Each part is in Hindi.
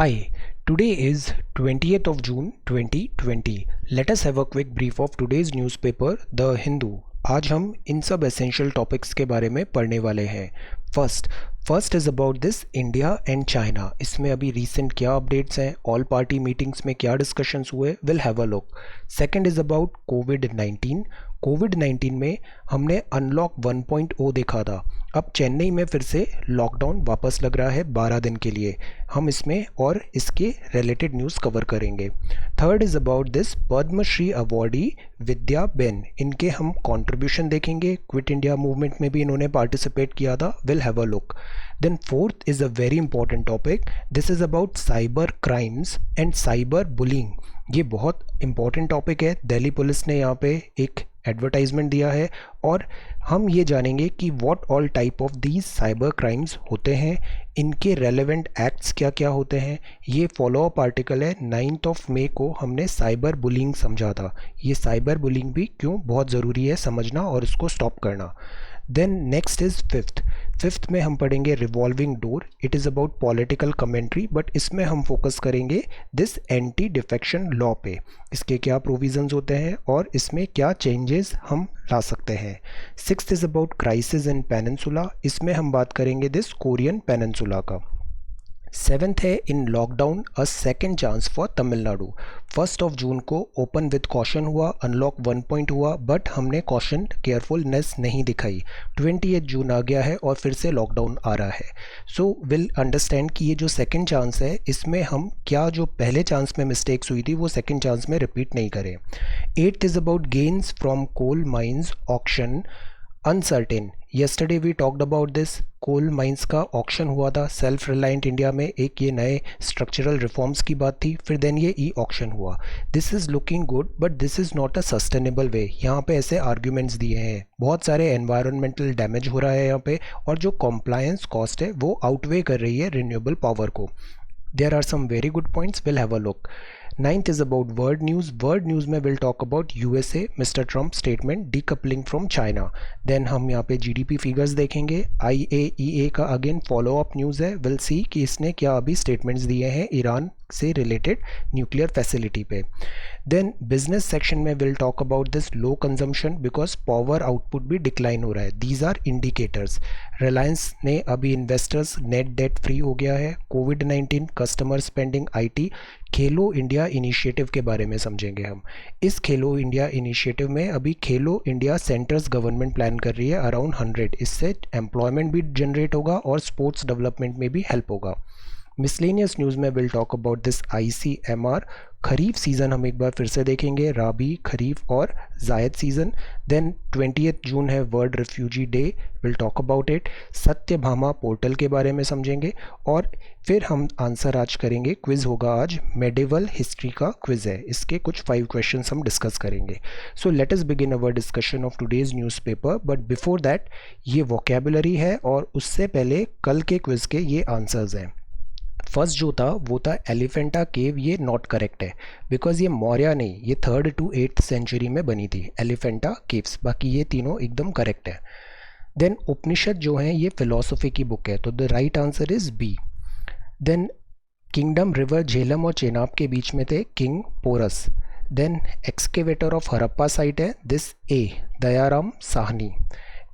Hi, today is 20th of June 2020. Let us have a quick brief of today's newspaper, The Hindu. आज हम इन सब एसेंशियल टॉपिक्स के बारे में पढ़ने वाले हैं. First is about this India and China. इसमें अभी रिसेंट क्या अपडेट्स हैं, ऑल पार्टी मीटिंग्स में क्या डिस्कशंस हुए, will have a look. Second is about कोविड-19 में हमने अनलॉक 1.0 देखा था. अब चेन्नई में फिर से लॉकडाउन वापस लग रहा है 12 दिन के लिए. हम इसमें और इसके रिलेटेड न्यूज़ कवर करेंगे. Third is about this Padmashri awardee Vidya Ben. इनके हम कंट्रीब्यूशन देखेंगे. क्विट इंडिया मूवमेंट में भी इन्होंने पार्टिसिपेट किया था. Will have a look. Then fourth is a very important topic. This is about cyber crimes and cyber bullying. ये बहुत इंपॉर्टेंट टॉपिक है. दिल्ली पुलिस ने यहाँ पे एक एडवर्टाइजमेंट दिया है और हम ये जानेंगे कि what all type of these cyber crimes होते हैं, इनके रेलेवेंट एक्ट्स क्या क्या होते हैं. ये फॉलो अप आर्टिकल है. 9 मई को हमने साइबर बुलिंग समझा था. ये साइबर बुलिंग भी क्यों बहुत ज़रूरी है समझना और इसको स्टॉप करना. देन नेक्स्ट इज़ फिफ्थ में हम पढ़ेंगे revolving door. It is about political commentary but इसमें हम फोकस करेंगे दिस एंटी डिफेक्शन लॉ पे. इसके क्या प्रोविजंस होते हैं और इसमें क्या चेंजेस हम ला सकते हैं. Sixth is about crisis in peninsula. इसमें हम बात करेंगे दिस कोरियन पेनिनसुला का. सेवेंथ है in lockdown a second chance for Tamil Nadu. 1 जून को ओपन विद कॉशन हुआ, अनलॉक 1 हुआ बट हमने कॉशन केयरफुलनेस नहीं दिखाई. 28 जून आ गया है और फिर से लॉकडाउन आ रहा है. सो विल अंडरस्टैंड कि ये जो सेकेंड चांस है इसमें हम क्या जो पहले चांस में मिस्टेक्स हुई थी वो सेकेंड चांस में रिपीट नहीं करें. Eighth is about gains from coal mines auction uncertain. Yesterday we talked about this. Coal mines का ऑक्शन हुआ था सेल्फ रिलायंट इंडिया में. एक ये नए स्ट्रक्चरल रिफॉर्म्स की बात थी. फिर देन ये ई ऑक्शन हुआ. This is looking good but this is not a sustainable way. यहाँ पे ऐसे आर्ग्यूमेंट्स दिए हैं. बहुत सारे एनवायरमेंटल डैमेज हो रहा है यहाँ पे और जो कॉम्प्लायंस कॉस्ट है वो आउटवे कर रही है रिन्यूएबल पावर को. There are some very good points. Will have a look. Ninth is about world news. World news में will talk about USA, Mister Trump statement decoupling from China. Then हम यहाँ पे जीडीपी फिगर्स देखेंगे. आईएईए का अगेन फॉलो अप न्यूज़ है. विल सी कि इसने क्या अभी स्टेटमेंट्स दिए हैं ईरान से रिलेटेड न्यूक्लियर फैसिलिटी पे. देन बिजनेस सेक्शन में will talk about this low consumption because power output भी डिक्लाइन हो रहा है. These are indicators. रिलायंस ने अभी इन्वेस्टर्स नेट डेट फ्री हो गया है. कोविड-19 customer spending IT. Khelo India initiative के बारे में समझेंगे हम. इस खेलो इंडिया इनिशिएटिव में अभी खेलो इंडिया सेंटर्स गवर्नमेंट प्लान कर रही है अराउंड 100. इससे एम्प्लॉयमेंट भी जनरेट होगा और स्पोर्ट्स डेवलपमेंट में भी हेल्प होगा. मिसलेनियस न्यूज़ में will talk about this ICMR. Kharif season हम एक बार फिर से देखेंगे. राबी, खरीफ और जायद सीज़न. देन 20 जून है world refugee day. Will talk about it. Satyabhama portal के बारे में समझेंगे और फिर हम आंसर आज करेंगे. क्विज़ होगा आज. मेडिवल हिस्ट्री का क्विज़ है. इसके कुछ 5 क्वेश्चंस हम डिस्कस करेंगे. So let us begin our discussion of today's newspaper. But before that ये वोकेबुलरी है और उससे पहले कल के क्विज़ के ये आंसर्स हैं. फर्स्ट जो था वो था एलिफेंटा केव. ये नॉट करेक्ट है बिकॉज ये मौर्य नहीं, ये 3rd to 8th सेंचुरी में बनी थी एलिफेंटा केव्स. बाकी ये तीनों एकदम करेक्ट है. देन उपनिषद जो हैं ये फिलॉसफी की बुक है तो the right answer is B. Then kingdom river Jhelum और चेनाब के बीच में थे king Porus. Then excavator of Harappa site है this A Dayaram Sahni.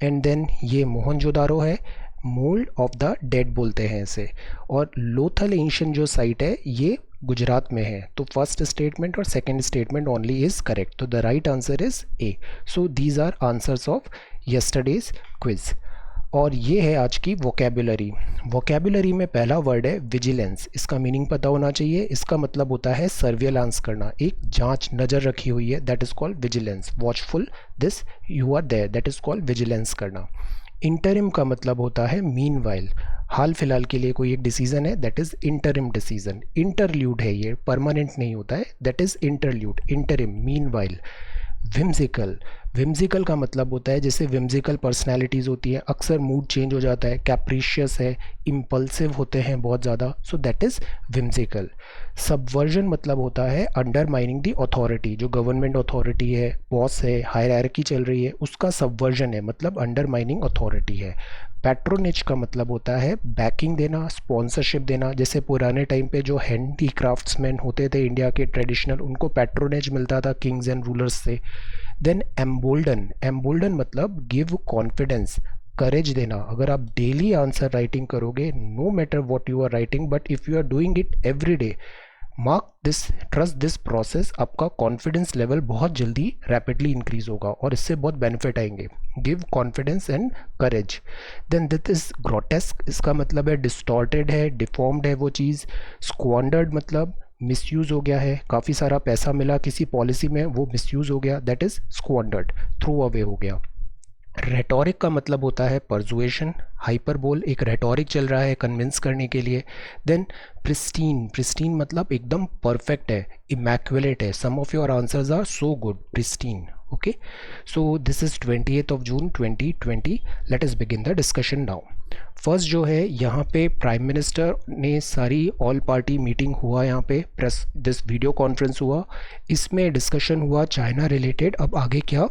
And then ये मोहनजोदारो है. मोल्ड ऑफ द डेड बोलते हैं इसे. और लोथल एंशियंट जो साइट है ये गुजरात में है. तो फर्स्ट स्टेटमेंट और second statement only is correct. तो the right answer is A. So these are answers of yesterday's quiz. और ये है आज की वोकेबुलरी. वोकेबुलरी में पहला वर्ड है विजिलेंस. इसका मीनिंग पता होना चाहिए. इसका मतलब होता है सर्विलांस करना, एक जांच, नज़र रखी हुई है. That is called vigilance. Watchful this you are there. That is called vigilance करना. इंटरिम का मतलब होता है मीन वाइल. हाल फिलहाल के लिए कोई एक डिसीजन है that is interim decision. Interlude है ये, परमानेंट नहीं होता है. That is interlude. Interim mean while. Whimsical. Whimsical का मतलब होता है जैसे विम्सिकल पर्सनैलिटीज़ होती है, अक्सर मूड चेंज हो जाता है. कैप्रिशियस है, इम्पल्सिव होते हैं बहुत ज़्यादा. सो दैट इज़ विम्सिकल. सबवर्जन मतलब होता है अंडरमाइनिंग दी अथॉरिटी. जो गवर्नमेंट अथॉरिटी है, बॉस है, हायरार्की चल रही है, उसका सबवर्जन है मतलब अंडरमाइनिंग अथॉरिटी है. पैट्रोनेज का मतलब होता है बैकिंग देना, स्पॉन्सरशिप देना। जैसे पुराने टाइम पे जो हैंडी क्राफ्ट्समैन होते थे इंडिया के ट्रेडिशनल, उनको पैट्रोनेज मिलता था किंग्स एंड रूलर्स से। देन एम्बोल्डन, एम्बोल्डन मतलब गिव कॉन्फिडेंस, करेज देना। अगर आप डेली आंसर राइटिंग करोगे, no matter what you are writing, but if you are doing it every day, mark this, trust this process, आपका कॉन्फिडेंस लेवल बहुत जल्दी रैपिडली इंक्रीज होगा और इससे बहुत बेनिफिट आएंगे। Give confidence and courage. Then this is grotesque, इसका मतलब है डिस्टॉर्टेड है, डिफॉर्म्ड है वो चीज़। स्क्वांडर्ड मतलब मिसयूज़ हो गया है, काफ़ी सारा पैसा मिला किसी पॉलिसी में, वो मिसयूज़ हो गया, that is squandered, throw away हो गया। रेटोरिक का मतलब होता है परजुएशन, हाइपरबोल, एक रेटोरिक चल रहा है कन्विंस करने के लिए। देन प्रिस्टीन, प्रिस्टीन मतलब एकदम परफेक्ट है, इमैक्युलेट है, some of your answers are so good, pristine. Okay, so this is 28th of June 2020। Let us begin the discussion now. First जो है, यहाँ पे प्राइम मिनिस्टर ने सारी ऑल पार्टी मीटिंग हुआ, यहाँ पे प्रेस दिस वीडियो कॉन्फ्रेंस हुआ, इसमें डिस्कशन हुआ चाइना रिलेटेड। अब आगे क्या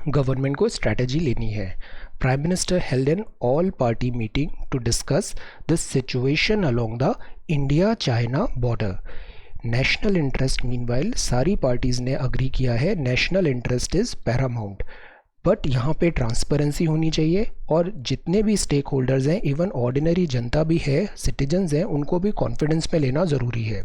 गवर्नमेंट को स्ट्रैटेजी लेनी है। Prime minister held an all party meeting to discuss the situation along the India China border. National interest, meanwhile सारी पार्टीज़ ने अग्री किया है, national interest is paramount. But यहाँ पे ट्रांसपेरेंसी होनी चाहिए और जितने भी स्टेक होल्डर्स हैं, इवन ऑर्डिनरी जनता भी है, सिटीजन्स हैं, उनको भी कॉन्फिडेंस में लेना ज़रूरी है।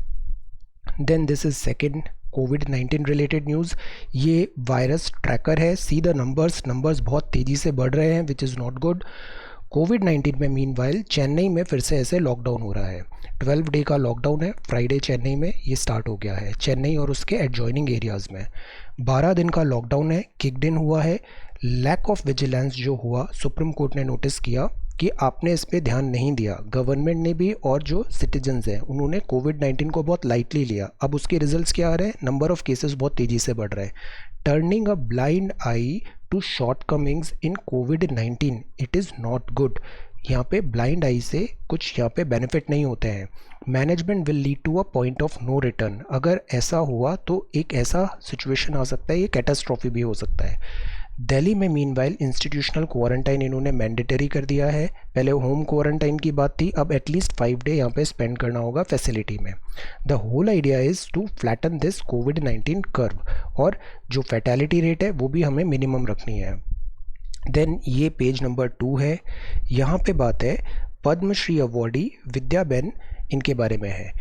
देन दिस इज सेकेंड कोविड-19 रिलेटेड न्यूज़। ये वायरस ट्रैकर है, सी द नंबर्स, नंबर्स बहुत तेज़ी से बढ़ रहे हैं, विच इज़ नॉट गुड। कोविड-19 में मीनवाइल चेन्नई में फिर से ऐसे लॉकडाउन हो रहा है, 12 डे का लॉकडाउन है, फ्राइडे चेन्नई में ये स्टार्ट हो गया है, चेन्नई और उसके एडजॉइनिंग एरियाज़ में 12 दिन का लॉकडाउन है, किकड इन हुआ है। लैक ऑफ विजिलेंस जो हुआ, सुप्रीम कोर्ट ने नोटिस किया कि आपने इस पर ध्यान नहीं दिया, गवर्नमेंट ने भी और जो सिटीजन्स हैं उन्होंने कोविड-19 को बहुत लाइटली लिया। अब उसके रिजल्ट्स क्या आ रहे हैं, नंबर ऑफ केसेस बहुत तेज़ी से बढ़ रहे हैं। Turning a blind eye to shortcomings in कोविड-19, इट इज़ नॉट गुड। यहाँ पे ब्लाइंड आई से कुछ यहाँ पे बेनिफिट नहीं होते हैं। Management will lead to a point of no return, अगर ऐसा हुआ तो एक ऐसा सिचुएशन आ सकता है, ये कैटास्ट्रॉफी भी हो सकता है। दिल्ली में मीनवाइल इंस्टीट्यूशनल क्वारंटाइन इन्होंने मैंडेटरी कर दिया है, पहले होम क्वारंटाइन की बात थी, अब एटलीस्ट 5 डे यहाँ पे स्पेंड करना होगा फैसिलिटी में। The whole idea is to flatten this कोविड-19 कर्व, और जो फैटेलिटी रेट है वो भी हमें मिनिमम रखनी है। देन ये पेज नंबर 2 है, यहाँ पे बात है पद्मश्री अवॉर्डी विद्याबेन, इनके बारे में है।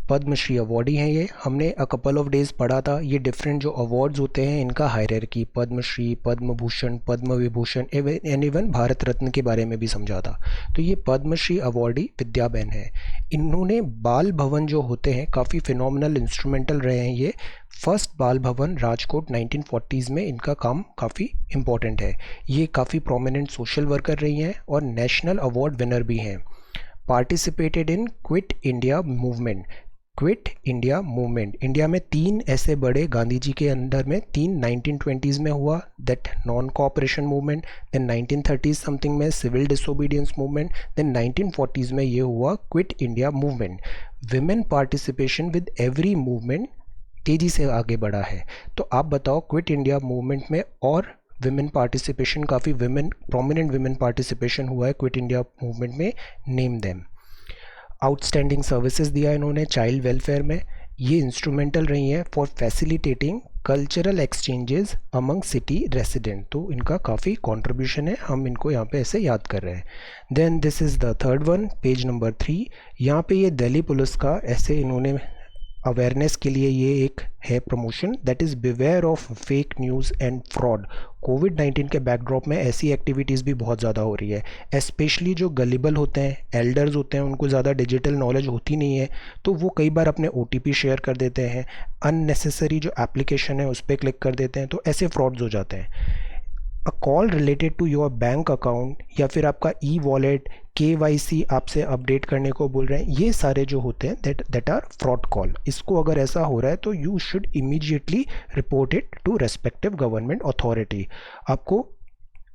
पद्मश्री अवॉर्डी हैं ये, हमने अ कपल ऑफ डेज पढ़ा था, ये डिफरेंट जो अवार्ड्स होते हैं इनका hierarchy, Padmashri, Padma Bhushan, Padma Vibhushan, and even Bharat Ratna के बारे में भी समझा था। तो ये पद्मश्री अवॉर्डी विद्याबेन है। इन्होंने बाल भवन जो होते हैं, काफ़ी फिनोमिनल इंस्ट्रूमेंटल रहे हैं ये। फर्स्ट बाल भवन राजकोट 1940s में, इनका काम काफ़ी इम्पोर्टेंट है। ये काफ़ी प्रोमिनेंट सोशल वर्कर रही हैं और नेशनल अवार्ड विनर भी हैं। Participated in quit India movement, quit India movement, India में 3 ऐसे बड़े गांधी जी के अंदर में 3 1920s में हुआ, that non cooperation movement, then 1930s something में civil disobedience movement, then 1940s में ये हुआ quit India movement. Women participation with every movement तेज़ी से आगे बढ़ा है। तो आप बताओ क्विट इंडिया मूवमेंट में और विमेन पार्टिसिपेशन, काफ़ी विमेन, प्रोमिनेंट विमेन पार्टिसिपेशन हुआ है क्विट इंडिया मूवमेंट में, नेम देम। आउटस्टैंडिंग सर्विसेज दिया इन्होंने चाइल्ड वेलफेयर में, ये इंस्ट्रूमेंटल रही हैं for facilitating cultural exchanges among city resident, तो इनका काफ़ी कंट्रीब्यूशन है, हम इनको यहाँ पे ऐसे याद कर रहे हैं। Then this is the third one, page number 3, यहाँ पे ये दिल्ली पुलिस का ऐसे इन्होंने अवेयरनेस के लिए ये एक है promotion, that is beware of fake news and fraud. कोविड-19 के बैकड्रॉप में ऐसी एक्टिविटीज़ भी बहुत ज़्यादा हो रही है, स्पेशली जो गलिबल होते हैं, एल्डर्स होते हैं, उनको ज़्यादा डिजिटल नॉलेज होती नहीं है, तो वो कई बार अपने OTP शेयर कर देते हैं, अननेसेसरी जो एप्लीकेशन है उस पर क्लिक कर देते हैं, तो ऐसे फ्रॉड्स हो जाते हैं। A call related to your bank account, या फिर आपका ई-वॉलेट, KYC आपसे अपडेट करने को बोल रहे हैं, ये सारे जो होते हैं दैट आर फ्रॉड कॉल। इसको अगर ऐसा हो रहा है तो you should immediately report it to respective government authority. आपको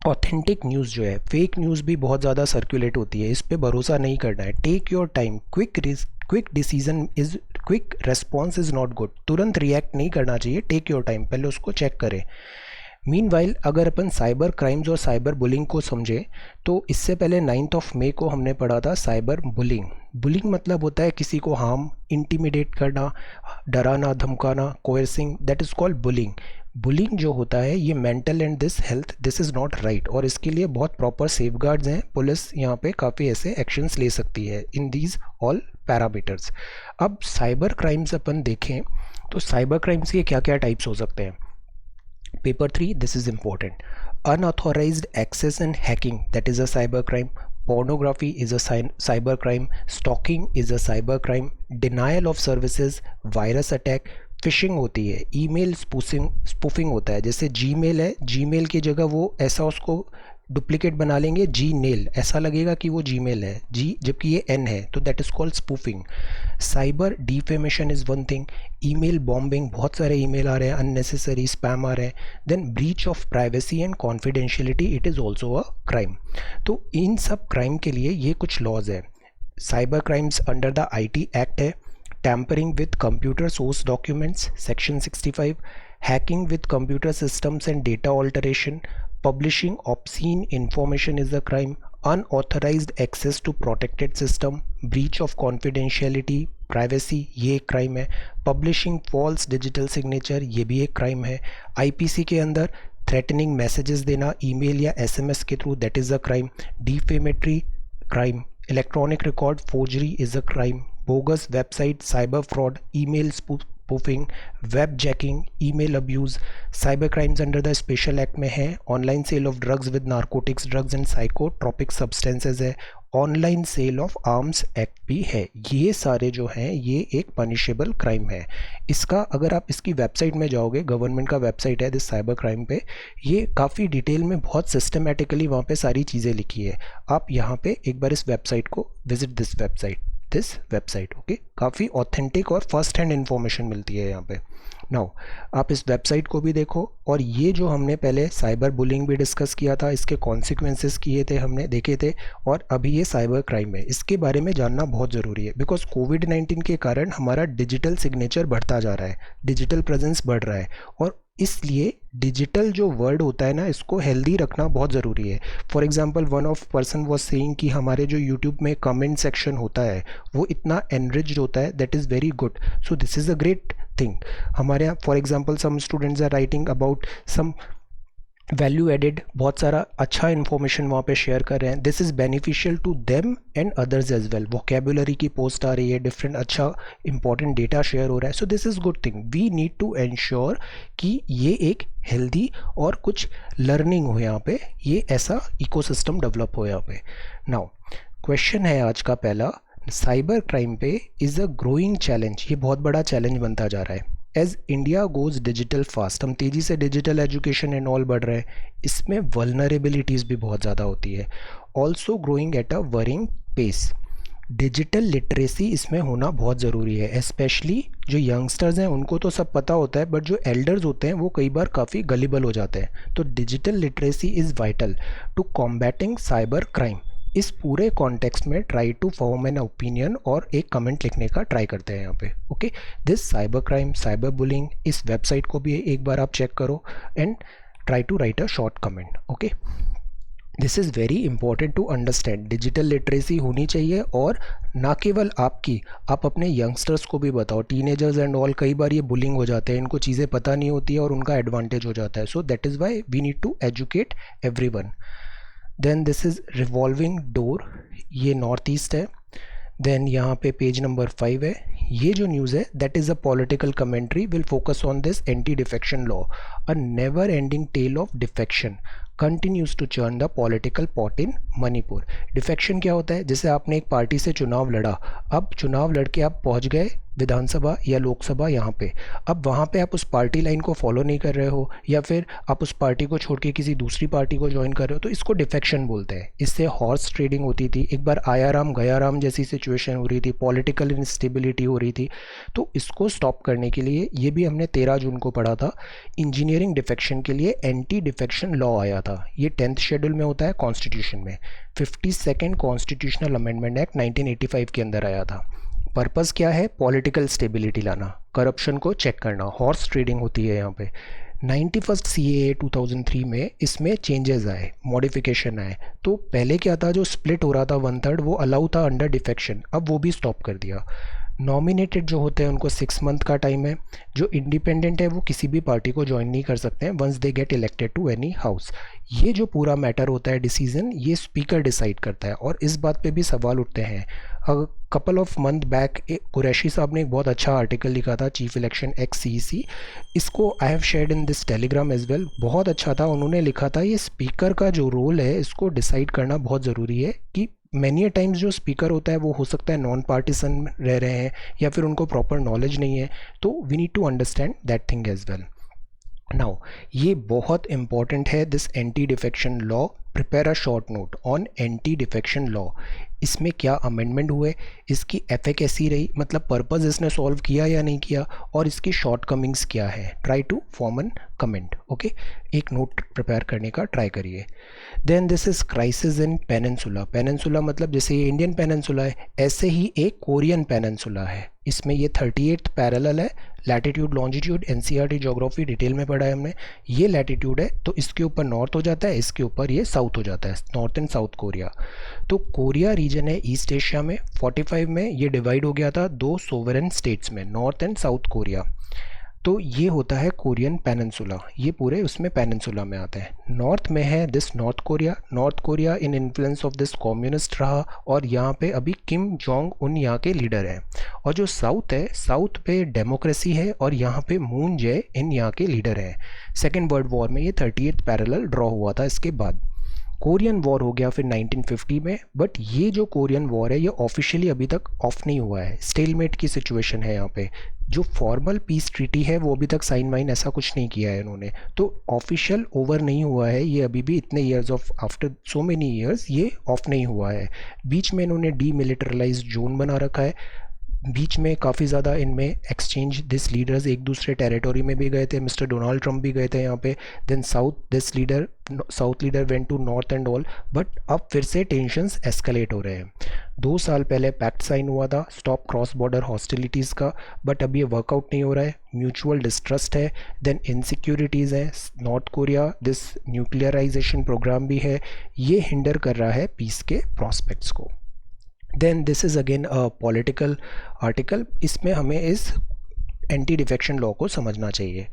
ऑथेंटिक न्यूज़ जो है, फेक न्यूज़ भी बहुत ज़्यादा सर्कुलेट होती है, इस पर भरोसा नहीं करना है। Take your time, quick decision is, quick response is not good, तुरंत रिएक्ट नहीं करना चाहिए, टेक योर टाइम, पहले उसको चेक करें। मीनवाइल अगर अपन साइबर क्राइम्स और साइबर बुलिंग को समझें तो इससे पहले 9 मई को हमने पढ़ा था साइबर बुलिंग। बुलिंग मतलब होता है किसी को हार्म, इंटिमिडेट करना, डराना, धमकाना, coercing, that is called bullying. Bullying जो होता है ये mental and this health this is not right, और इसके लिए बहुत प्रॉपर सेफगार्ड्स हैं। पुलिस यहाँ पे काफ़ी ऐसे एक्शंस ले सकती है इन दीज ऑल पैरामीटर्स। अब साइबर क्राइम्स अपन देखें तो साइबर क्राइम्स के क्या क्या टाइप्स हो सकते हैं। Paper 3, this is important. Unauthorized access and hacking, that is a cyber crime. Pornography is a cyber crime. Stalking is a cyber crime. Denial of services, virus attack, fishing होती है, ईमेल स्पूफिंग होता है। जैसे जीमेल है, जीमेल की जगह वो ऐसा उसको डुप्लीकेट बना लेंगे, जी नेल, ऐसा लगेगा कि वो जीमेल है जी जबकि ये एन है, तो that is called spoofing. Cyber defamation is one thing. Email bombing, बहुत सारे ईमेल आ रहे हैं, अननेसेसरी स्पैम आ रहे हैं। Then breach of privacy and confidentiality, it is also a crime. तो इन सब क्राइम के लिए ये कुछ लॉज है। Cyber crimes under the IT act है। Tampering with computer source documents, section 65। Hacking with computer systems and data alteration. Publishing obscene information is a crime. Unauthorized access to protected system, breach of confidentiality, privacy, ये एक क्राइम है। Publishing false digital signature, ये भी एक क्राइम है। IPC के अंदर थ्रेटनिंग मैसेजेस देना ईमेल या SMS के through, that is a crime. Defamatory crime. Electronic record forgery is a crime. Bogus website, cyber fraud, email spoofing, web jacking, email abuse. Cyber crimes under the special act में है। Online sale of drugs with narcotics drugs and psychotropic substances है। Online sale of arms act भी है। ये सारे जो हैं ये एक पनिशेबल क्राइम है। इसका अगर आप इसकी वेबसाइट में जाओगे, गवर्नमेंट का वेबसाइट है दिस साइबर क्राइम पे, ये काफ़ी डिटेल में बहुत सिस्टमेटिकली वहाँ पे सारी चीज़ें लिखी है। आप यहाँ पे एक बार इस वेबसाइट को विजिट दिस वेबसाइट, ओके। काफ़ी ऑथेंटिक और फर्स्ट हैंड इन्फॉर्मेशन मिलती है यहाँ पे। नाउ आप इस वेबसाइट को भी देखो, और ये जो हमने पहले साइबर बुलिंग भी डिस्कस किया था, इसके कॉन्सिक्वेंसेस किए थे, हमने देखे थे, और अभी ये साइबर क्राइम है, इसके बारे में जानना बहुत ज़रूरी है। बिकॉज कोविड-19 के कारण हमारा डिजिटल सिग्नेचर बढ़ता जा रहा है, डिजिटल प्रेजेंस बढ़ रहा है, और इसलिए डिजिटल जो वर्ड होता है ना, इसको हेल्दी रखना बहुत ज़रूरी है। For example one of person was saying कि हमारे जो यूट्यूब में कमेंट सेक्शन होता है वो इतना एनरिच्ड होता है, that is very good. So this is a great thing. हमारे यहाँ for example some students are writing about some value added, बहुत सारा अच्छा इन्फॉर्मेशन वहाँ पे शेयर कर रहे हैं। This is beneficial to them and others as well. Vocabulary की पोस्ट आ रही है, डिफरेंट अच्छा इंपॉर्टेंट डेटा शेयर हो रहा है। So this is good thing. We need to ensure कि ये एक हेल्दी और कुछ लर्निंग हो यहाँ पे, ये ऐसा इकोसिस्टम डेवलप हो यहाँ पे। नाउ क्वेश्चन है आज का पहला, साइबर क्राइम पे इज़ अ ग्रोइंग चैलेंज, ये बहुत बड़ा चैलेंज बनता जा रहा है। As India goes digital fast, हम तेज़ी से डिजिटल एजुकेशन एंड ऑल बढ़ रहे हैं, इसमें वल्नरेबिलिटीज़ भी बहुत ज़्यादा होती है। Also growing at a worrying pace. Digital literacy इसमें होना बहुत ज़रूरी है, स्पेशली जो यंगस्टर्स हैं उनको तो सब पता होता है, बट जो एल्डर्स होते हैं वो कई बार काफ़ी गलिबल हो जाते हैं। तो digital literacy is vital to combating cyber crime. इस पूरे कॉन्टेक्स्ट में try to form an opinion और एक कमेंट लिखने का ट्राई करते हैं यहाँ पे, okay. This cyber crime, cyber bullying, इस वेबसाइट को भी एक बार आप चेक करो and try to write a short comment, okay. This is very important to understand. Digital literacy होनी चाहिए, और ना केवल आपकी, आप अपने यंगस्टर्स को भी बताओ, टीनेजर्स एंड ऑल, कई बार ये बुलिंग हो जाते हैं, इनको चीज़ें पता नहीं होती है और उनका एडवांटेज हो जाता है। So that is why we need to educate everyone. Then this is revolving door, ये नॉर्थ ईस्ट है। देन यहाँ पे पेज नंबर 5 है। ये जो न्यूज़ है that is a political commentary, will focus on this anti defection law. A never ending tale of defection continues to churn the political pot in Manipur. Defection क्या होता है? जैसे आपने एक पार्टी से चुनाव लड़ा, अब चुनाव लड़के आप पहुंच गए विधानसभा या लोकसभा यहाँ पे, अब वहाँ पे आप उस पार्टी लाइन को फॉलो नहीं कर रहे हो, या फिर आप उस पार्टी को छोड़ के किसी दूसरी पार्टी को ज्वाइन कर रहे हो, तो इसको डिफेक्शन बोलते हैं। इससे हॉर्स ट्रेडिंग होती थी, एक बार आया राम गया राम जैसी सिचुएशन हो रही थी, पॉलिटिकल इंस्टेबिलिटी हो रही थी। तो इसको स्टॉप करने के लिए, ये भी हमने 13 जून को पढ़ा था, इंजीनियरिंग डिफेक्शन के लिए एंटी डिफेक्शन लॉ आया था। ये 10th शेड्यूल में होता है कॉन्स्टिट्यूशन में। 52nd कॉन्स्टिट्यूशनल अमेंडमेंट एक्ट 1985 के अंदर आया था। पर्पस क्या है? पॉलिटिकल स्टेबिलिटी लाना, करप्शन को चेक करना, हॉर्स ट्रेडिंग होती है यहाँ पे। 91 CAA 2003 में इसमें चेंजेस आए, मॉडिफिकेशन आए। तो पहले क्या था, जो स्प्लिट हो रहा था 1/3 वो अलाउ था अंडर डिफेक्शन, अब वो भी स्टॉप कर दिया। नॉमिनेटेड जो होते हैं उनको 6 मंथ का टाइम है। जो इंडिपेंडेंट है वो किसी भी पार्टी को ज्वाइन नहीं कर सकते हैं once they get elected to any house. ये जो पूरा मैटर होता है डिसीजन, ये स्पीकर डिसाइड करता है। और इस बात पे भी सवाल उठते हैं। Couple of month back Qureshi साहब ने एक बहुत अच्छा आर्टिकल लिखा था, चीफ इलेक्शन एक्स CEC। इसको I have shared in this Telegram as well, बहुत अच्छा था। उन्होंने लिखा था ये स्पीकर का जो रोल है इसको डिसाइड करना बहुत ज़रूरी है कि मैनी टाइम्स जो स्पीकर होता है वो हो सकता है नॉन पार्टिसन रह रहे हैं या फिर उनको प्रॉपर नॉलेज नहीं है। तो we need to understand that thing as well. Now ये बहुत इंपॉर्टेंट है, this anti defection law. Prepare a short note on anti defection law. इसमें क्या अमेंडमेंट हुए, इसकी एफिकेसी रही, मतलब पर्पस इसने सॉल्व किया या नहीं किया, और इसकी शॉर्ट कमिंग्स क्या है। Try to form an comment. Okay, एक नोट प्रिपेयर करने का ट्राई करिए। Then this is crisis in peninsula. Peninsula मतलब जैसे ये इंडियन पेनिनसुला है, ऐसे ही एक कोरियन पेनिनसुला है। इसमें ये 38th पैरेलल है। Latitude longitude NCERT geography detail में पढ़ा है हमने। ये लैटिट्यूड है तो इसके ऊपर नॉर्थ हो जाता है, इसके ऊपर ये साउथ हो जाता है, नॉर्थ एंड साउथ कोरिया। तो कोरिया रीजन है ईस्ट एशिया में। 45 में ये डिवाइड हो गया था 2 सोवरेन स्टेट्स में, नॉर्थ एंड साउथ कोरिया। तो ये होता है कोरियन पेनिनसुला, ये पूरे उसमें पेनिनसुला में आते हैं। नॉर्थ में है this north Korea. North Korea in influence of this communist रहा और यहाँ पे अभी किम जोंग उन यहाँ के लीडर हैं। और जो साउथ है, साउथ पे डेमोक्रेसी है और यहाँ पे मून जे इन यहाँ के लीडर हैं। सेकेंड वर्ल्ड वॉर में ये 38th पैरेलल ड्रॉ हुआ था। इसके बाद कोरियन वॉर हो गया फिर 1950 में। बट ये जो कोरियन वॉर है ये ऑफिशियली अभी तक ऑफ नहीं हुआ है, स्टेलमेट की सिचुएशन है यहाँ पे। जो फॉर्मल पीस ट्रीटी है वो अभी तक साइन वाइन ऐसा कुछ नहीं किया है इन्होंने, तो ऑफिशियल ओवर नहीं हुआ है ये अभी भी। इतने years of after so many years ये ऑफ नहीं हुआ है। बीच में इन्होंने डीमिलिटरलाइज्ड जोन बना रखा है। बीच में काफ़ी ज़्यादा इनमें एक्सचेंज, दिस लीडर्स एक दूसरे टेरिटोरी में भी गए थे, मिस्टर डोनाल्ड ट्रंप भी गए थे यहाँ पे। Then south leader went to north and all. But अब फिर से टेंशंस एस्केलेट हो रहे हैं। 2 साल पहले पैक्ट साइन हुआ था स्टॉप क्रॉस बॉर्डर हॉस्टिलिटीज़ का, बट अब ये वर्कआउट नहीं हो रहा है। म्यूचुअल डिस्ट्रस्ट है, देन इनसिक्योरिटीज़ है। North Korea this nuclearization program भी है, ये हिंडर कर रहा है पीस के प्रॉस्पेक्ट्स को। Then this is again a political article, इसमें हमें इस एंटी डिफेक्शन लॉ को समझना चाहिए।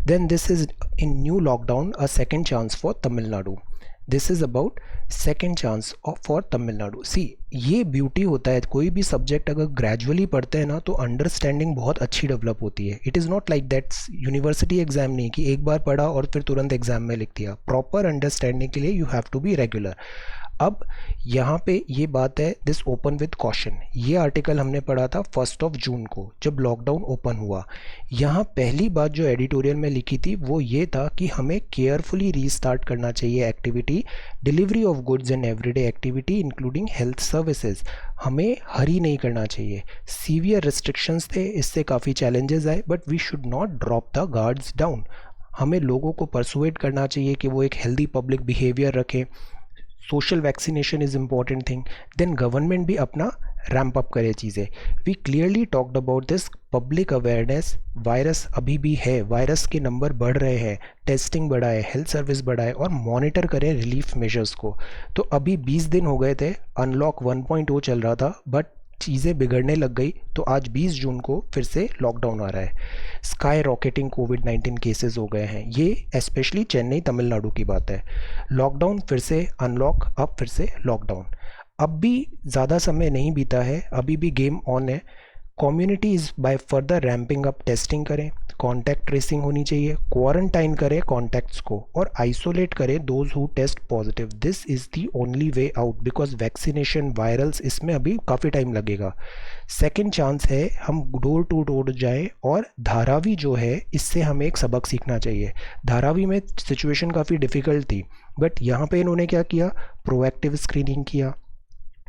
Then this is in new lockdown a second chance for Tamil Nadu. This is about second chance for Tamil Nadu. See, ये ब्यूटी होता है, कोई भी सब्जेक्ट अगर ग्रेजुअली पढ़ते हैं ना तो अंडरस्टैंडिंग बहुत अच्छी डेवलप होती है। It is not like that university exam नहीं कि एक बार पढ़ा और फिर तुरंत एग्जाम में लिख दिया। प्रॉपर अंडरस्टैंडिंग के लिए you have to be regular. अब यहाँ पे ये बात है, दिस ओपन विद कॉशन। ये आर्टिकल हमने पढ़ा था 1 जून को जब लॉकडाउन ओपन हुआ। यहाँ पहली बात जो एडिटोरियल में लिखी थी वो ये था कि हमें केयरफुली रीस्टार्ट करना चाहिए activity, delivery of goods and everyday activity including health services. हमें हरी नहीं करना चाहिए। सीवियर रिस्ट्रिक्शंस थे, इससे काफ़ी चैलेंजेस आए, but we should not drop the guards down. हमें लोगों को परसुएट करना चाहिए कि वो एक हेल्दी पब्लिक बिहेवियर रखें। Social vaccination is important thing. Then government भी अपना रैम्प अप करे चीज़ें। We clearly talked about this public awareness. Virus अभी भी है, वायरस के नंबर बढ़ रहे हैं, टेस्टिंग बढ़ाए, हेल्थ सर्विस बढ़ाए और मॉनिटर करें रिलीफ मेजर्स को। तो अभी 20 दिन हो गए थे, अनलॉक 1.0 चल रहा था, बट चीज़ें बिगड़ने लग गई तो आज 20 जून को फिर से लॉकडाउन आ रहा है। स्काई रॉकेटिंग कोविड-19 केसेस हो गए हैं, ये स्पेशली चेन्नई तमिलनाडु की बात है। लॉकडाउन फिर से अनलॉक, अब फिर से लॉकडाउन। अब भी ज़्यादा समय नहीं बीता है, अभी भी गेम ऑन है। Community is by further ramping up, testing करें, कॉन्टैक्ट ट्रेसिंग होनी चाहिए, क्वारंटाइन करें कॉन्टैक्ट्स को और आइसोलेट करें those who test positive. This is the only way out because vaccination, virals, इसमें अभी काफ़ी टाइम लगेगा। सेकेंड चांस है हम डोर टू डोर जाएं और धारावी जो है इससे हमें एक सबक सीखना चाहिए। धारावी में सिचुएशन काफ़ी डिफ़िकल्ट थी, बट यहाँ पे इन्होंने क्या किया, प्रोएक्टिव स्क्रीनिंग किया,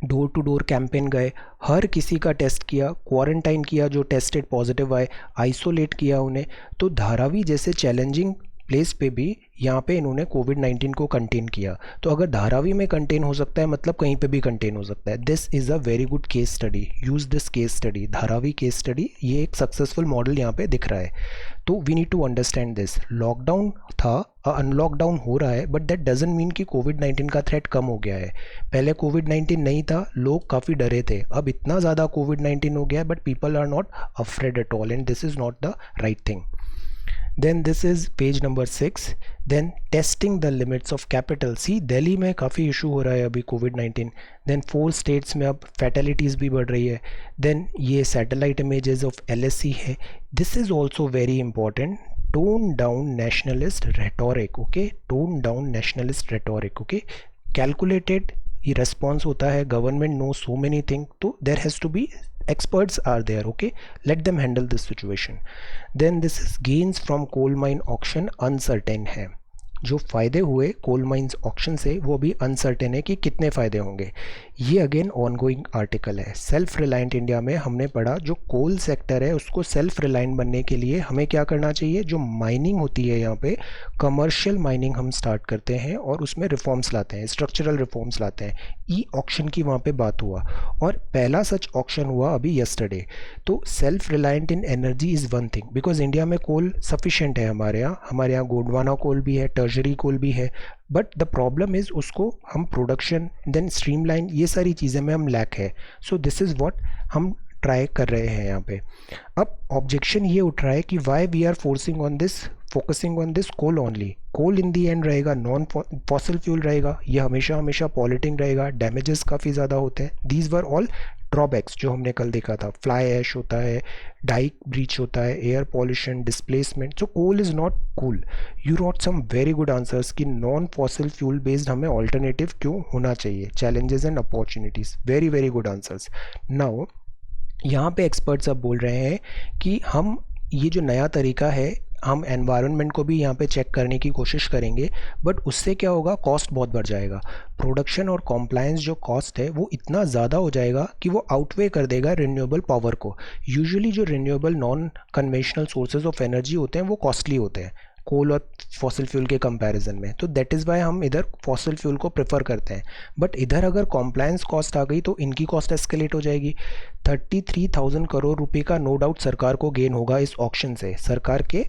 डोर टू डोर कैंपेन गए, हर किसी का टेस्ट किया, क्वारंटाइन किया जो टेस्टेड पॉजिटिव आए, आइसोलेट किया उन्हें। तो धारावी जैसे चैलेंजिंग प्लेस पे भी यहाँ पे इन्होंने कोविड-19 को कंटेन किया। तो अगर धारावी में कंटेन हो सकता है मतलब कहीं पे भी कंटेन हो सकता है। This is a very good case study, use this case study, Dharavi case study, ये एक सक्सेसफुल मॉडल यहाँ पे दिख रहा है। तो we need to understand this. Lockdown था, अनलॉकडाउन हो रहा है, बट दैट डजंट मीन कि कोविड-19 का थ्रेट कम हो गया है। पहले कोविड-19 नहीं था, लोग काफ़ी डरे थे, अब इतना ज़्यादा कोविड-19 हो गया है, but people are not afraid at all, and this is not the right thing. Then this is page number 6. Then testing the limits of capital. See, Delhi में काफ़ी इशू हो रहा है अभी कोविड-19. Then 4 states में अब fatalities भी बढ़ रही है. Then ये satellite images of LSC है. This is also very important. Tone down nationalist rhetoric. Okay, tone down nationalist rhetoric. Okay, calculated ये response होता है. Government knows so many things, तो there has to be experts are there. Okay, let them handle this situation. Then this is gains from coal mine auction uncertain है, जो फ़ायदे हुए कोल माइंस ऑक्शन से वो भी अनसर्टेन है कि कितने फ़ायदे होंगे। ये अगेन ऑनगोइंग आर्टिकल है। सेल्फ रिलायंट इंडिया में हमने पढ़ा जो कोल सेक्टर है उसको सेल्फ रिलायंट बनने के लिए हमें क्या करना चाहिए, जो माइनिंग होती है यहाँ पे कमर्शियल माइनिंग हम स्टार्ट करते हैं और उसमें रिफॉर्म्स लाते हैं, स्ट्रक्चरल रिफॉर्म्स लाते हैं। ई ऑक्शन की वहाँ पे बात हुआ और पहला सच ऑक्शन हुआ अभी यस्टरडे। तो self reliant in energy is one thing, because India में कोल सफिशेंट है, हमारे यहाँ गोंडवाना कोल भी है, टर्शरी कोल भी है, बट द प्रॉब्लम इज़ उसको हम प्रोडक्शन देन स्ट्रीमलाइन ये सारी चीज़ें में हम लैक है। सो दिस इज़ व्हाट हम ट्राई कर रहे हैं यहाँ पे। अब ऑब्जेक्शन ये उठ रहा है कि why we are focusing on this coal only. Coal in the end रहेगा नॉन फॉसिल फ्यूल रहेगा, ये हमेशा हमेशा पॉल्यूटिंग रहेगा, डैमेजेस काफ़ी ज़्यादा होते हैं। दीज वर ऑल ड्रॉबैक्स जो हमने कल देखा था। फ्लाई ऐश होता है, डाइक ब्रीच होता है, air pollution, displacement. So coal is not cool. You wrote some very good answers कि नॉन फॉसिल फ्यूल बेस्ड हमें ऑल्टरनेटिव क्यों होना चाहिए, challenges and opportunities, very very good answers. Now यहाँ पे एक्सपर्ट्स अब बोल रहे हैं कि हम ये जो नया तरीका है हम एनवायरनमेंट को भी यहाँ पे चेक करने की कोशिश करेंगे, बट उससे क्या होगा, कॉस्ट बहुत बढ़ जाएगा। प्रोडक्शन और कॉम्प्लायंस जो कॉस्ट है वो इतना ज़्यादा हो जाएगा कि वो आउटवे कर देगा रिन्यूएबल पावर को। यूजुअली जो renewable non conventional sources of energy होते हैं वो कॉस्टली होते हैं कोल और फॉसिल फ्यूल के कंपैरिजन में, तो दैट इज़ वाई हम इधर फॉसिल फ्यूल को प्रेफर करते हैं। बट इधर अगर कॉम्प्लायंस कॉस्ट आ गई तो इनकी कॉस्ट एस्केलेट हो जाएगी। 33,000 करोड़ रुपए का नो डाउट सरकार को गेन होगा इस ऑक्शन से, सरकार के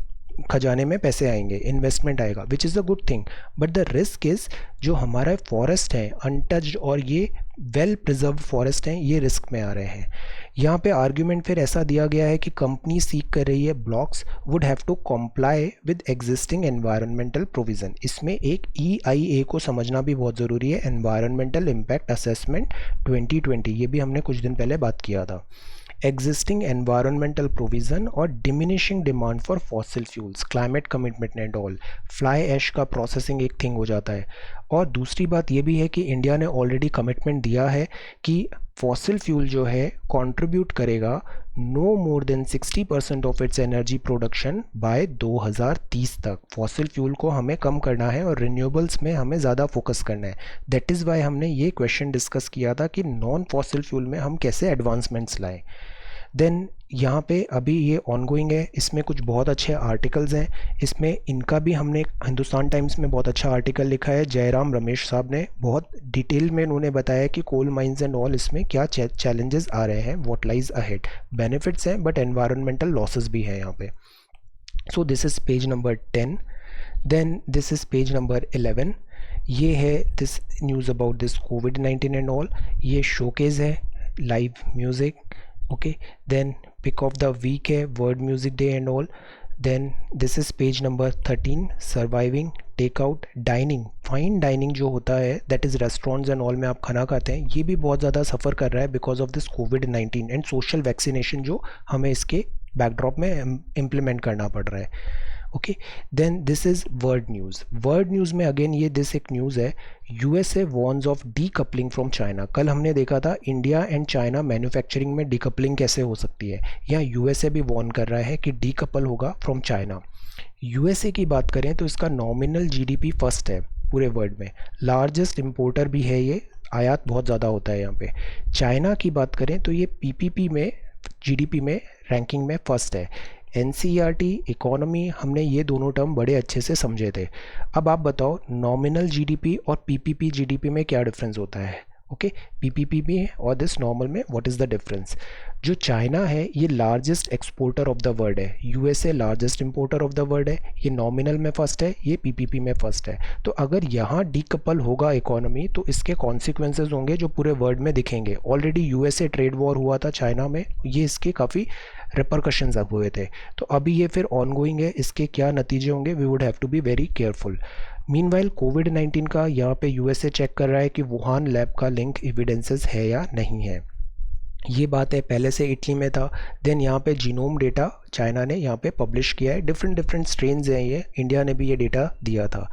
खजाने में पैसे आएंगे, इन्वेस्टमेंट आएगा, which is a good thing. But the risk is जो हमारा फॉरेस्ट है अनटच्ड और ये वेल प्रिजर्व फॉरेस्ट हैं, ये रिस्क में आ रहे हैं। यहाँ पे आर्ग्यूमेंट फिर ऐसा दिया गया है कि कंपनी सीख कर रही है blocks would have to comply with existing environmental provision. इसमें एक EIA को समझना भी बहुत ज़रूरी है, एनवायरमेंटल इम्पैक्ट असेसमेंट 2020, ये भी हमने कुछ दिन पहले बात किया था। एग्जिस्टिंग एनवायरमेंटल प्रोविज़न और diminishing demand for fossil fuels, climate commitment and all, fly ash का प्रोसेसिंग एक थिंग हो जाता है। और दूसरी बात ये भी है कि इंडिया ने ऑलरेडी कमिटमेंट दिया है कि फॉसिल फ्यूल जो है कंट्रीब्यूट करेगा no more than 60% of its energy production by 2030 तक। फॉसिल फ्यूल को हमें कम करना है और रिन्यूएबल्स में हमें ज़्यादा फोकस करना है। दैट इज़ वाई हमने ये क्वेश्चन डिस्कस किया था कि नॉन फॉसिल फ्यूल में हम कैसे एडवांसमेंट्स लाएं। देन यहाँ पे अभी ये ऑनगोइंग है, इसमें कुछ बहुत अच्छे आर्टिकल्स हैं। इसमें इनका भी हमने हिंदुस्तान टाइम्स में बहुत अच्छा आर्टिकल लिखा है, जयराम रमेश साहब ने बहुत डिटेल में उन्होंने बताया कि कोल माइंस एंड ऑल इसमें क्या चैलेंजेस आ रहे हैं, व्हाट लाइज अहेड। बेनिफिट्स हैं बट एनवायरमेंटल लॉसेस भी हैं यहाँ पे। So this is page number 10। Then this is page number 11। ये है दिस न्यूज़ अबाउट दिस कोविड-19 एंड ऑल। ये शोकेस है, live music, okay. Then pick of the week है, world music day and all. Then this is page number 13, surviving takeout dining. Fine dining जो होता है that is restaurants and all में आप खाना खाते हैं, ये भी बहुत ज़्यादा सफ़र कर रहा है बिकॉज ऑफ दिस कोविड-19 एंड सोशल वैक्सीनेशन जो हमें इसके बैकड्रॉप में इम्प्लीमेंट करना पड़ रहा है, okay. Then this is world news. World news में अगेन ये दिस एक न्यूज़ है, USA warns of decoupling from China. कल हमने देखा था इंडिया एंड चाइना मैन्युफैक्चरिंग में डीकपलिंग कैसे हो सकती है, यहाँ USA भी वॉर्न कर रहा है कि डीकपल होगा फ्रॉम चाइना। USA की बात करें तो इसका नॉमिनल GDP फर्स्ट है पूरे वर्ल्ड में, लार्जेस्ट इम्पोर्टर भी है, ये आयात बहुत ज़्यादा होता है यहाँ पे। चाइना की बात करें तो ये PPP में GDP में रैंकिंग में फर्स्ट है। एनसीईआरटी, इकोनॉमी, हमने ये दोनों टर्म बड़े अच्छे से समझे थे। अब आप बताओ नॉमिनल जीडीपी और पीपीपी जीडीपी में क्या डिफरेंस होता है। ओके, पीपीपी में और दिस नॉर्मल में व्हाट इज़ द डिफरेंस। जो चाइना है ये largest exporter of the world है, USA largest importer of the world है, ये नॉमिनल में फर्स्ट है, ये पीपीपी में फर्स्ट है। तो अगर यहाँ डीकपल होगा इकोनॉमी तो इसके कॉन्सिक्वेंसेज होंगे जो पूरे वर्ल्ड में दिखेंगे। ऑलरेडी यूएसए ट्रेड वॉर हुआ था चाइना में, ये इसके काफ़ी रिपरकशंस अब हुए थे, तो अभी ये फिर ऑनगोइंग है, इसके क्या नतीजे होंगे we would have to be very careful. Meanwhile कोविड-19 का यहाँ पे यूएसए चेक कर रहा है कि वुहान लैब का लिंक एविडेंसेस है या नहीं है। ये बात है, पहले से इटली में था। देन यहाँ पे जीनोम डेटा चाइना ने यहाँ पे पब्लिश किया है, डिफरेंट डिफरेंट स्ट्रेन्स हैं, ये इंडिया ने भी ये डेटा दिया था।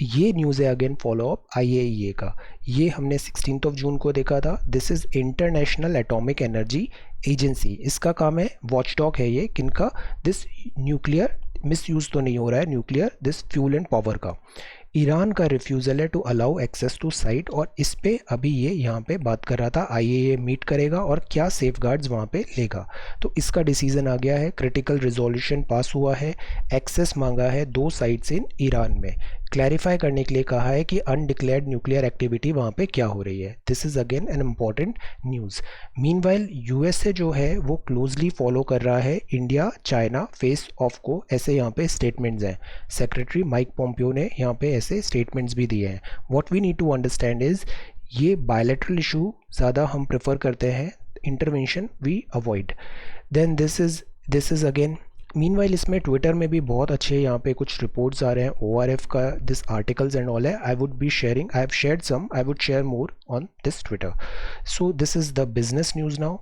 ये न्यूज़ है अगेन फॉलो अप आईएईए का, ये हमने 16 जून को देखा था। This is international atomic energy agency, इसका काम है, वॉचडॉग है ये किनका, दिस न्यूक्लियर मिसयूज़ तो नहीं हो रहा है nuclear, this fuel and power का। ईरान का रिफ्यूज़ल है to allow access to site, और इस पे अभी ये यहाँ पे बात कर रहा था आईएईए मीट करेगा और क्या सेफगार्ड्स वहाँ पे लेगा। तो इसका डिसीजन आ गया है, क्रिटिकल रिजोल्यूशन पास हुआ है, एक्सेस मांगा है 2 साइट्स इन ईरान में, क्लैरिफाई करने के लिए कहा है कि अनडिक्लेयर्ड न्यूक्लियर एक्टिविटी वहाँ पे क्या हो रही है। This is again an important news. Meanwhile USA जो है वो क्लोजली फॉलो कर रहा है इंडिया चाइना फेस ऑफ को, ऐसे यहाँ पे स्टेटमेंट्स हैं, सेक्रेटरी माइक पोम्पियो ने यहाँ पे ऐसे स्टेटमेंट्स भी दिए हैं। What we need to understand is ये बायलैटरल इशू ज़्यादा हम प्रेफर करते हैं, intervention we avoid. Then this is again meanwhile इसमें ट्विटर में भी बहुत अच्छे यहाँ पे कुछ रिपोर्ट्स आ रहे हैं, ओआरएफ का दिस आर्टिकल्स एंड ऑल है। I would be sharing, I have shared some, I would share more on this Twitter. So this is the business news now.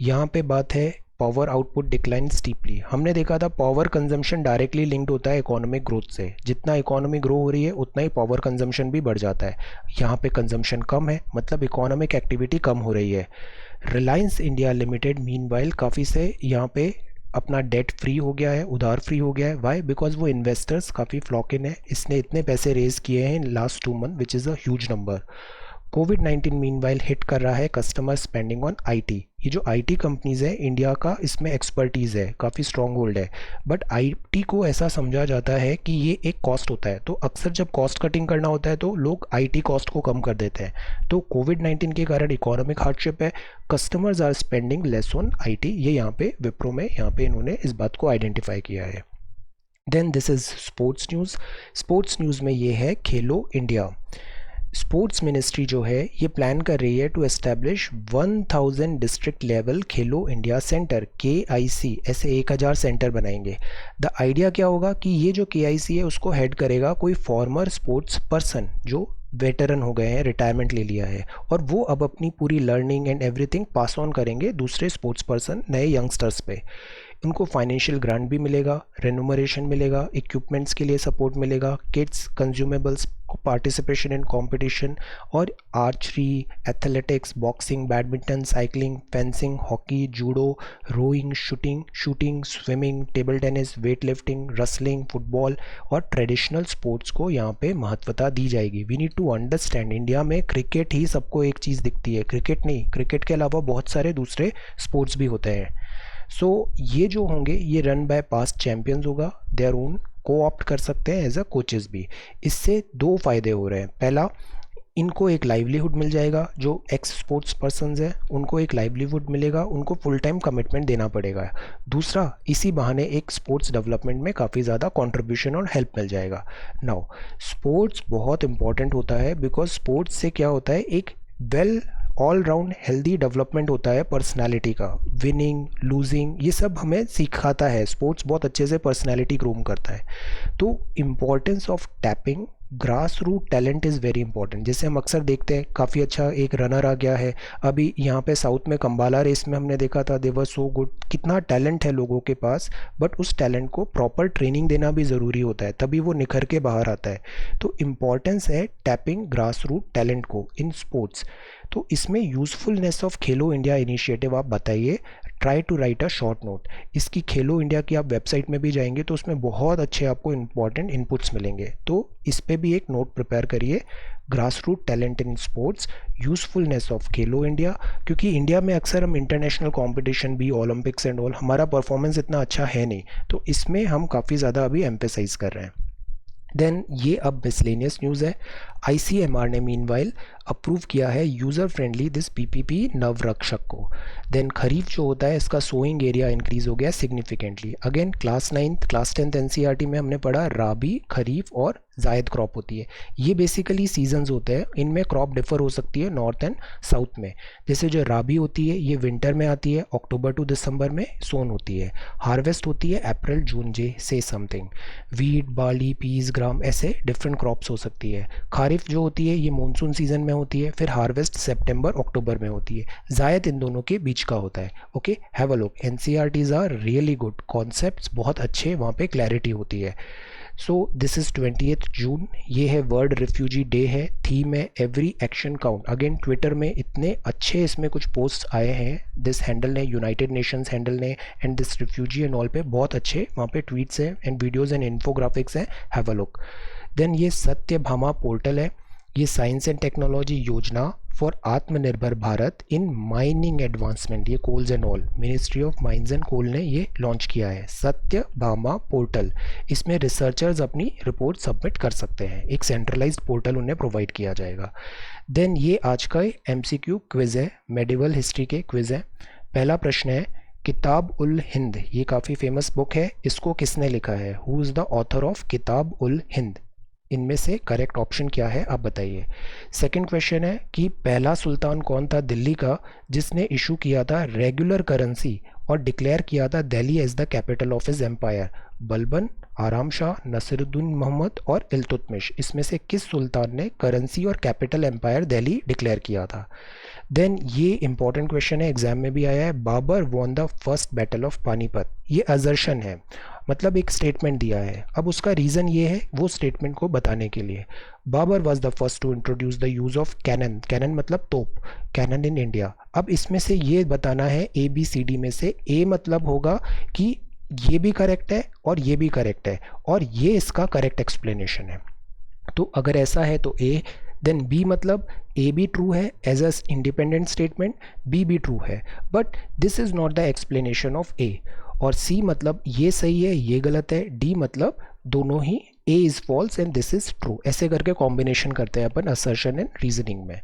यहाँ पे बात है पावर आउटपुट डिक्लाइन स्टीपली। हमने देखा था पावर कंजम्पशन डायरेक्टली लिंक्ड होता है इकोनॉमिक ग्रोथ से, जितना इकोनॉमी ग्रो हो रही है उतना ही पावर कंजम्पशन भी बढ़ जाता है। यहाँ पे कंजम्पशन कम है मतलब इकोनॉमिक एक्टिविटी कम हो रही है। रिलायंस इंडिया लिमिटेड मीनवाइल काफ़ी से यहाँ पे अपना डेट फ्री हो गया है, उधार फ्री हो गया है। वाई? बिकॉज वो इन्वेस्टर्स काफ़ी फ्लॉक इन है, इसने इतने पैसे रेज किए हैं in last 2 month which is a huge number. Covid meanwhile hit कर रहा है कस्टमर स्पेंडिंग ऑन आईटी। ये जो आईटी कंपनीज है इंडिया का इसमें एक्सपर्टीज़ है, काफ़ी स्ट्रॉन्ग होल्ड है, बट आईटी को ऐसा समझा जाता है कि ये एक कॉस्ट होता है, तो अक्सर जब कॉस्ट कटिंग करना होता है तो लोग आईटी कॉस्ट को कम कर देते हैं। तो कोविड-19 के कारण इकोनॉमिक हार्डशिप है, customers are spending less on IT, ये यहाँ पे विप्रो में यहाँ पे इन्होंने इस बात को आइडेंटिफाई किया है। Then this is sports news. Sports news में ये है खेलो इंडिया। स्पोर्ट्स मिनिस्ट्री जो है ये प्लान कर रही है to establish 1000 district level Khelo India centre, KIC, ऐसे 1000 सेंटर बनाएंगे। द आइडिया क्या होगा कि ये जो KIC है उसको हेड करेगा कोई फॉर्मर स्पोर्ट्स पर्सन जो वेटरन हो गए हैं, रिटायरमेंट ले लिया है, और वो अब अपनी पूरी learning and everything pass on करेंगे दूसरे स्पोर्ट्स पर्सन, नए यंगस्टर्स पे। उनको फाइनेंशियल ग्रांट भी मिलेगा, रेनुमरेशन मिलेगा, इक्विपमेंट्स के लिए सपोर्ट मिलेगा, kits, consumables, participation in competition, और archery, athletics, boxing, badminton, cycling, fencing, hockey, judo, rowing, shooting, swimming, table tennis, weight lifting, wrestling, football और ट्रेडिशनल स्पोर्ट्स को यहाँ पे महत्वता दी जाएगी। We need to understand India में क्रिकेट ही सबको एक चीज़ दिखती है, क्रिकेट नहीं, क्रिकेट के अलावा बहुत सारे दूसरे स्पोर्ट्स भी होते हैं। सो ये जो होंगे ये रन बाय पास्ट चैम्पियंस होगा, देयर ओन को ऑप्ट कर सकते हैं एज अ कोचेस भी। इससे 2 फ़ायदे हो रहे हैं। पहला, इनको एक लाइवलीहुड मिल जाएगा, जो एक्स स्पोर्ट्स पर्सनस हैं उनको एक लाइवलीहुड मिलेगा, उनको फुल टाइम कमिटमेंट देना पड़ेगा। दूसरा, इसी बहाने एक स्पोर्ट्स डेवलपमेंट में काफ़ी ज़्यादा कंट्रीब्यूशन और हेल्प मिल जाएगा। नाउ स्पोर्ट्स बहुत इंपॉर्टेंट होता है बिकॉज स्पोर्ट्स से क्या होता है, एक well all round healthy development होता है पर्सनालिटी का। विनिंग, लूजिंग, ये सब हमें सिखाता है, स्पोर्ट्स बहुत अच्छे से पर्सनालिटी ग्रूम करता है। तो importance of tapping grass root talent is very important. जैसे हम अक्सर देखते हैं काफ़ी अच्छा एक रनर आ गया है, अभी यहाँ पे साउथ में कंबाला रेस में हमने देखा था, दे वर सो गुड, कितना टैलेंट है लोगों के पास, बट उस टैलेंट को प्रॉपर ट्रेनिंग देना भी ज़रूरी होता है, तभी वो निखर के बाहर आता है। तो इम्पॉर्टेंस है टैपिंग ग्रास रूट टैलेंट को इन स्पोर्ट्स। तो इसमें usefulness of Khelo India initiative आप बताइए, try to write a short note. इसकी खेलो इंडिया की आप वेबसाइट में भी जाएंगे तो उसमें बहुत अच्छे आपको इंपॉर्टेंट इनपुट्स मिलेंगे, तो इस पर भी एक नोट प्रिपेयर करिए। Grass root talent in sports, usefulness of Khelo India, क्योंकि इंडिया में अक्सर हम इंटरनेशनल कंपटीशन भी, ओलंपिक्स एंड ऑल, हमारा परफॉर्मेंस इतना अच्छा है नहीं, तो इसमें हम काफ़ी ज़्यादा अभी एम्फेसाइज कर रहे हैं। देन ये अब मिसलेनियस न्यूज़ है। ICMR ने मीनवाइल अप्रूव किया है यूज़र फ्रेंडली दिस PPP नवरक्षक को। देन खरीफ जो होता है इसका सोइंग एरिया इंक्रीज़ हो गया significantly. Again class 9th class 10th NCERT में हमने पढ़ा राबी, खरीफ और जायद क्रॉप होती है। ये बेसिकली सीजन्स होते हैं, इनमें क्रॉप डिफर हो सकती है नॉर्थ एंड साउथ में। जैसे जो राबी होती है ये विंटर में आती है, अक्टूबर टू दिसंबर में सोन होती है। हार्वेस्ट होती है अप्रैल जून से something. Wheat, barley, peas, gram, ऐसे डिफरेंट क्रॉप्स हो सकती है। खारिफ जो होती है ये मानसून सीजन में होती है, फिर हार्वेस्ट सितंबर अक्टूबर में होती है। जायद इन दोनों के बीच का होता है। Okay, have a look, NCERTs are really good, concepts बहुत अच्छे, वहाँ पे क्लैरिटी होती है। सो दिस इज़ 20th जून, ये है वर्ल्ड रिफ्यूजी डे है। थीम है every action count. Again Twitter में इतने अच्छे इसमें कुछ पोस्ट आए हैं, दिस हैंडल ने, यूनाइटेड नेशंस हैंडल ने, and this refugee and all पे बहुत अच्छे वहाँ पे ट्वीट्स हैं एंड वीडियोज़ एंड इन्फोग्राफिक्स हैं, हैव अ लुक। देन ये सत्यभामा पोर्टल है, ये साइंस एंड टेक्नोलॉजी योजना फॉर आत्मनिर्भर भारत इन माइनिंग एडवांसमेंट, ये Coles and all, ministry of mines and coal ने ये लॉन्च किया है, सत्यभामा पोर्टल। इसमें रिसर्चर्स अपनी रिपोर्ट सबमिट कर सकते हैं, एक सेंट्रलाइज्ड पोर्टल उन्हें प्रोवाइड किया जाएगा। देन ये आज का MCQ क्विज़ है, मेडिवल हिस्ट्री के क्विज़ है। पहला प्रश्न है, किताब उल हिंद, ये काफ़ी फेमस बुक है, इसको किसने लिखा है? Who is the author of किताब उल हिंद? इनमें से करेक्ट ऑप्शन क्या है आप बताइए। सेकंड क्वेश्चन है कि पहला सुल्तान कौन था दिल्ली का जिसने इशू किया था रेगुलर करेंसी और डिक्लेयर किया था Delhi as the capital of his empire? Balban, Aram Shah, Naseeruddin Mohammad और इल्तुतमिश, इसमें से किस सुल्तान ने करेंसी और कैपिटल एम्पायर दिल्ली डिक्लेयर किया था? देन ये इंपॉर्टेंट क्वेश्चन है, एग्जाम में भी आया है, Babar won the first battle of Panipat. ये असर्शन है, मतलब एक स्टेटमेंट दिया है, अब उसका रीज़न ये है वो स्टेटमेंट को बताने के लिए। Babar was the first to introduce the use of cannon, cannon मतलब तोप, कैनन इन इंडिया। अब इसमें से ये बताना है ABCD में से A मतलब होगा कि ये भी करेक्ट है और ये भी करेक्ट है और ये इसका करेक्ट एक्सप्लेनेशन है, तो अगर ऐसा है तो A। देन B मतलब A भी ट्रू है as a independent statement, B भी ट्रू है, but this is not the explanation of A। और C मतलब ये सही है ये गलत है, D मतलब दोनों ही, A is false and this is true, ऐसे करके कॉम्बिनेशन करते हैं अपन असर्शन एंड रीजनिंग में।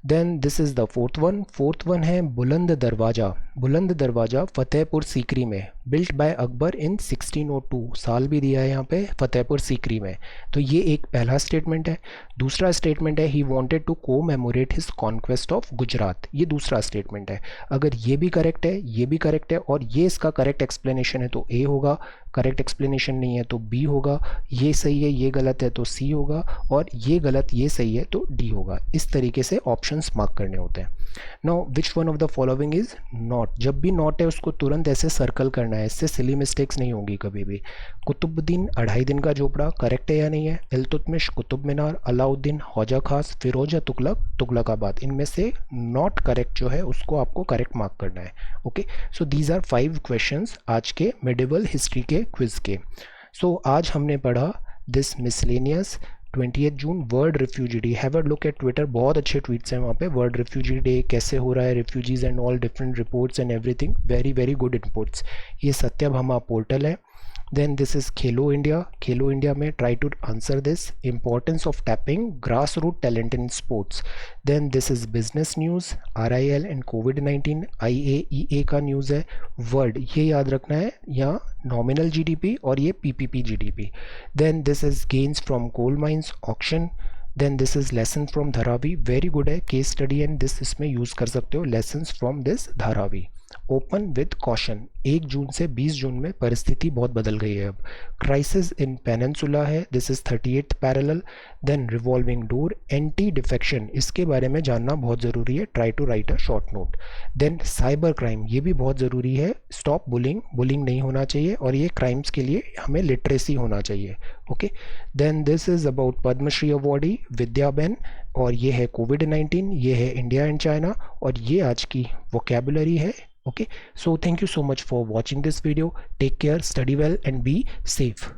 Then this is the fourth one है बुलंद दरवाज़ा। बुलंद दरवाज़ा फतेहपुर सीकरी में, बिल्ट बाय अकबर इन 1602, साल भी दिया है यहाँ पे, फतेहपुर सीकरी में। तो ये एक पहला स्टेटमेंट है। दूसरा स्टेटमेंट है he wanted to commemorate his conquest of Gujarat, ये दूसरा स्टेटमेंट है। अगर ये भी करेक्ट है ये भी करेक्ट है और ये इसका करेक्ट एक्सप्लेनेशन है तो A होगा, करेक्ट एक्सप्लेनेशन नहीं है तो B होगा, ये सही है ये गलत है तो C होगा, और ये गलत ये सही है तो D होगा। इस तरीके से ऑप्शंस मार्क करने होते हैं। Now which one of the following is not? जब भी नॉट है उसको तुरंत ऐसे सर्कल करना है, इससे सिली मिस्टेक्स नहीं होंगी कभी भी। कुतुबुद्दीन 2.5 दिन का झोपड़ा करेक्ट है या नहीं है? इल्तुतमिश, कुतुब मीनार, अलाउद्दीन, ख्वाजा खास, फिरोज या तुगलक, तुगलकाबाद, इनमें से नॉट करेक्ट जो है उसको आपको करेक्ट मार्क करना है। Okay, so these are 5 questions आज के मेडिवल हिस्ट्री के क्विज के। सो आज हमने पढ़ा this miscellaneous 20th June world refugee day. Have a look at Twitter, बहुत अच्छे ट्वीट्स हैं वहाँ पे, वर्ल्ड रिफ्यूजी डे कैसे हो रहा है, refugees and all different reports and everything, very very good inputs. ये सत्यभामा पोर्टल है। Then this is Khelo India, Khelo India में try to answer this, importance of tapping grass root talent in sports. Then this is business news, RIL and कोविड-19, IAEA का न्यूज़ है। वर्ल्ड ये याद रखना है, यहाँ नॉमिनल GDP और ये PPP GDP। Then this is gains from coal mines auction. Then this is lesson from Dharavi, very good है केस स्टडी एंड दिस इसमें यूज़ कर सकते हो, lessons from this Dharavi. Open with caution, 1 June से 20 जून में परिस्थिति बहुत बदल गई है अब। क्राइसिस इन पेनिनसुला है, this is 38th parallel. Then revolving door, anti defection, इसके बारे में जानना बहुत ज़रूरी है, try to write a short note. Then cyber crime, ये भी बहुत ज़रूरी है, स्टॉप बुलिंग, बुलिंग नहीं होना चाहिए और ये क्राइम्स के लिए हमें लिटरेसी होना चाहिए। Okay, then this is about Padmashri awardee Vidyaben, और ये है कोविड-19, ये है इंडिया एंड चाइना, और ये आज की वोकेबुलरी है। Okay, so thank you so much for watching this video, take care, study well and be safe.